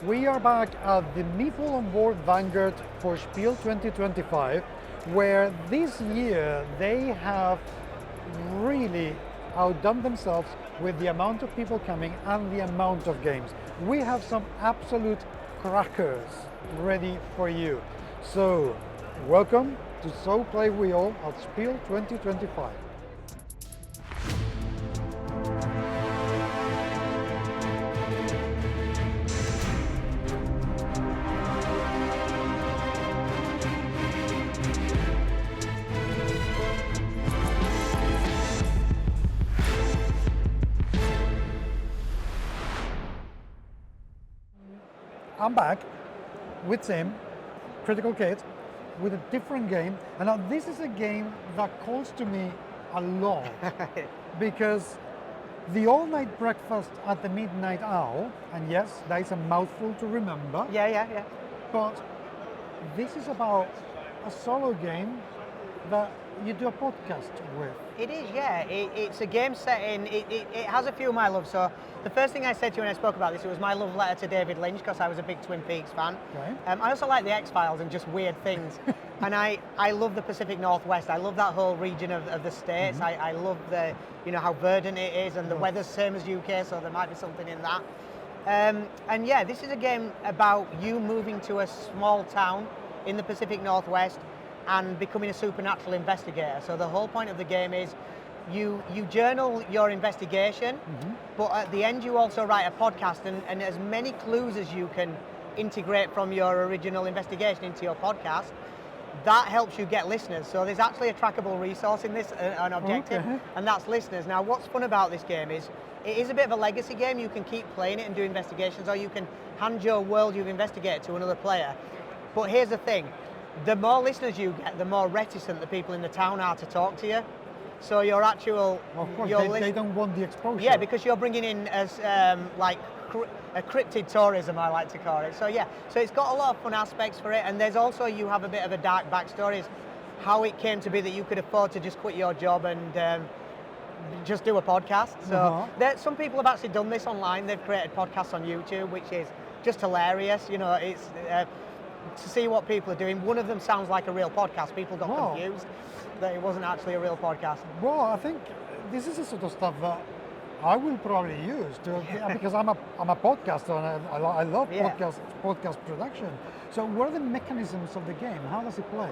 We are back at the Meeple on Board Vanguard for Spiel 2025, where this year they have really outdone themselves with the amount of people coming and the amount of games. We have some absolute crackers ready for you. So, welcome to So Play We All at Spiel 2025. I'm back with Tim, Critical Kid, with a different game. And now this is a game that calls to me a lot because the all-night breakfast at the midnight owl, and yes, that is a mouthful to remember. Yeah. But this is about a solo game that you do a podcast with. It is, yeah. It's a game setting. It has a few of my love. So the first thing I said to you when I spoke about this, it was my love letter to David Lynch because I was a big Twin Peaks fan. Okay. I also like the X-Files and just weird things. And I love the Pacific Northwest. I love that whole region of the States. Mm-hmm. I love the, how verdant it is, and the weather's same as UK, so there might be something in that. And yeah, this is a game about you moving to a small town in the Pacific Northwest and becoming a supernatural investigator. So the whole point of the game is you journal your investigation, but at the end you also write a podcast and as many clues as you can integrate from your original investigation into your podcast. That helps you get listeners. So there's actually a trackable resource in this, an objective, and that's listeners. Now what's fun about this game is it is a bit of a legacy game. You can keep playing it and do investigations, or you can hand your world you've investigated to another player. But here's the thing, the more listeners you get, the more reticent the people in the town are to talk to you. So your actual... Of course, they don't want the exposure. Yeah, because you're bringing in as a cryptid tourism, I like to call it. So yeah, so it's got a lot of fun aspects for it, and there's also, you have a bit of a dark backstory, is how it came to be that you could afford to just quit your job and just do a podcast. So some people have actually done this online. They've created podcasts on YouTube, which is just hilarious. It's... to see what people are doing. One of them sounds like a real podcast. People got confused that it wasn't actually a real podcast. Well, I think this is the sort of stuff that I will probably use because I'm a podcaster and I love podcast production. So what are the mechanisms of the game? How does it play?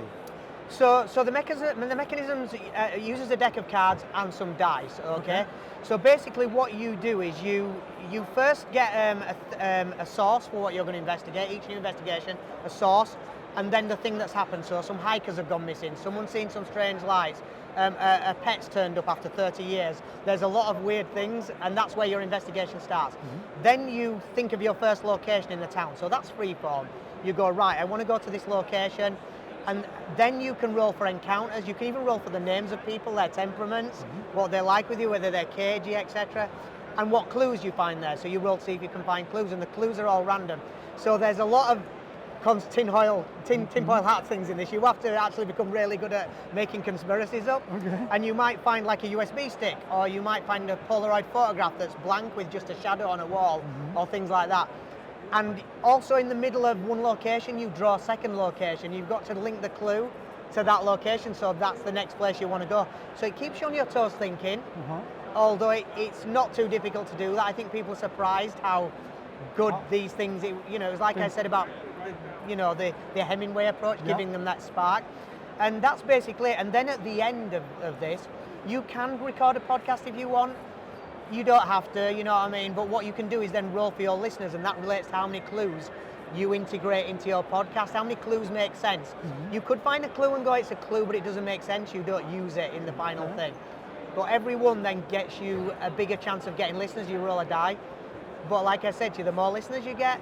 So the mechanisms uses a deck of cards and some dice. Okay. So basically, what you do is you first get a source for what you're going to investigate. Each new investigation, a source, and then the thing that's happened. So some hikers have gone missing. Someone's seen some strange lights. A pet's turned up after 30 years. There's a lot of weird things, and that's where your investigation starts. Then you think of your first location in the town. So that's freeform. You go, right, I want to go to this location. And then you can roll for encounters. You can even roll for the names of people, their temperaments, what they're like with you, whether they're cagey, etc. And what clues you find there. So you roll to see if you can find clues, and the clues are all random. So there's a lot of tinfoil hat things in this. You have to actually become really good at making conspiracies up. And you might find like a USB stick, or you might find a Polaroid photograph that's blank with just a shadow on a wall, or things like that. And also in the middle of one location, you draw a second location. You've got to link the clue to that location, so that's the next place you want to go. So it keeps you on your toes thinking, although it's not too difficult to do that. I think people are surprised how good these things, it's like I said about, the Hemingway approach, giving them that spark. And that's basically it. And then at the end of this, you can record a podcast if you want. You don't have to, you know what I mean? But what you can do is then roll for your listeners, and that relates to how many clues you integrate into your podcast, how many clues make sense. You could find a clue and go, it's a clue, but it doesn't make sense. You don't use it in the final thing. But every one then gets you a bigger chance of getting listeners. You roll a die. But like I said to you, the more listeners you get,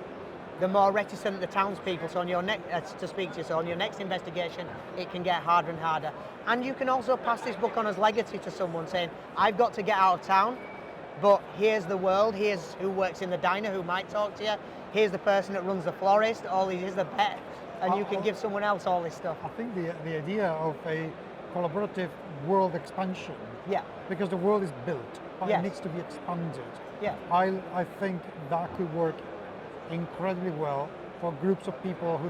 the more reticent the townspeople. So on your to speak to you. So on your next investigation, it can get harder and harder. And you can also pass this book on as legacy to someone, saying, I've got to get out of town, but here's the world, here's who works in the diner who might talk to you, here's the person that runs the florist, here's the pet, and you can give someone else all this stuff. I think the idea of a collaborative world expansion, because the world is built, but it needs to be expanded. I think that could work incredibly well for groups of people who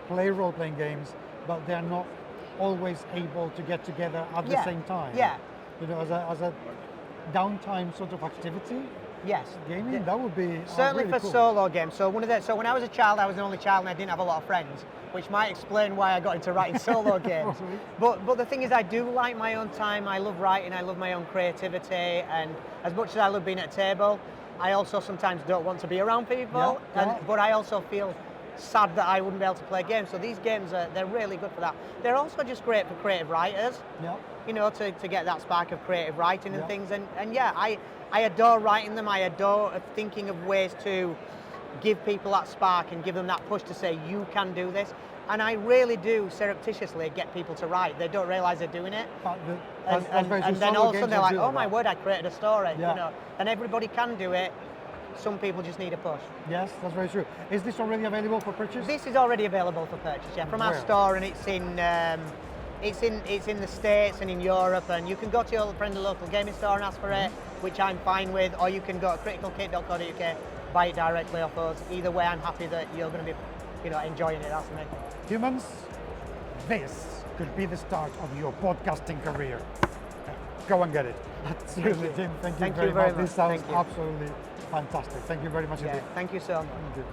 play role-playing games, but they're not always able to get together at the same time. Yeah. You know, as a downtime sort of activity. Yes. Gaming, that would be certainly really for cool. solo games. So when I was a child, I was the only child and I didn't have a lot of friends, which might explain why I got into writing solo games. But the thing is, I do like my own time. I love writing. I love my own creativity, and as much as I love being at a table, I also sometimes don't want to be around people. But I also feel sad that I wouldn't be able to play games. So these games they're really good for that. They're also just great for creative writers. Yeah. You know, to get that spark of creative writing and things. And yeah, I adore writing them. I adore thinking of ways to give people that spark and give them that push to say, you can do this. And I really do surreptitiously get people to write. They don't realize they're doing it. And then all of a sudden they're like, oh my word, I created a story. Yeah. You know, and everybody can do it. Some people just need a push. Yes, that's very true. Is this already available for purchase? This is already available for purchase, yeah, from our Where? store, and it's in the States and in Europe, and you can go to your friendly local gaming store and ask for it, which I'm fine with, or you can go to criticalkit.co.uk, buy it directly off us. Either way, I'm happy that you're going to be, you know, enjoying it. That's the main thing. Humans, this could be the start of your podcasting career. Go and get it. Seriously, Jim, thank you very much. This sounds absolutely fantastic. Thank you very much indeed. Thank you so much. Thank you.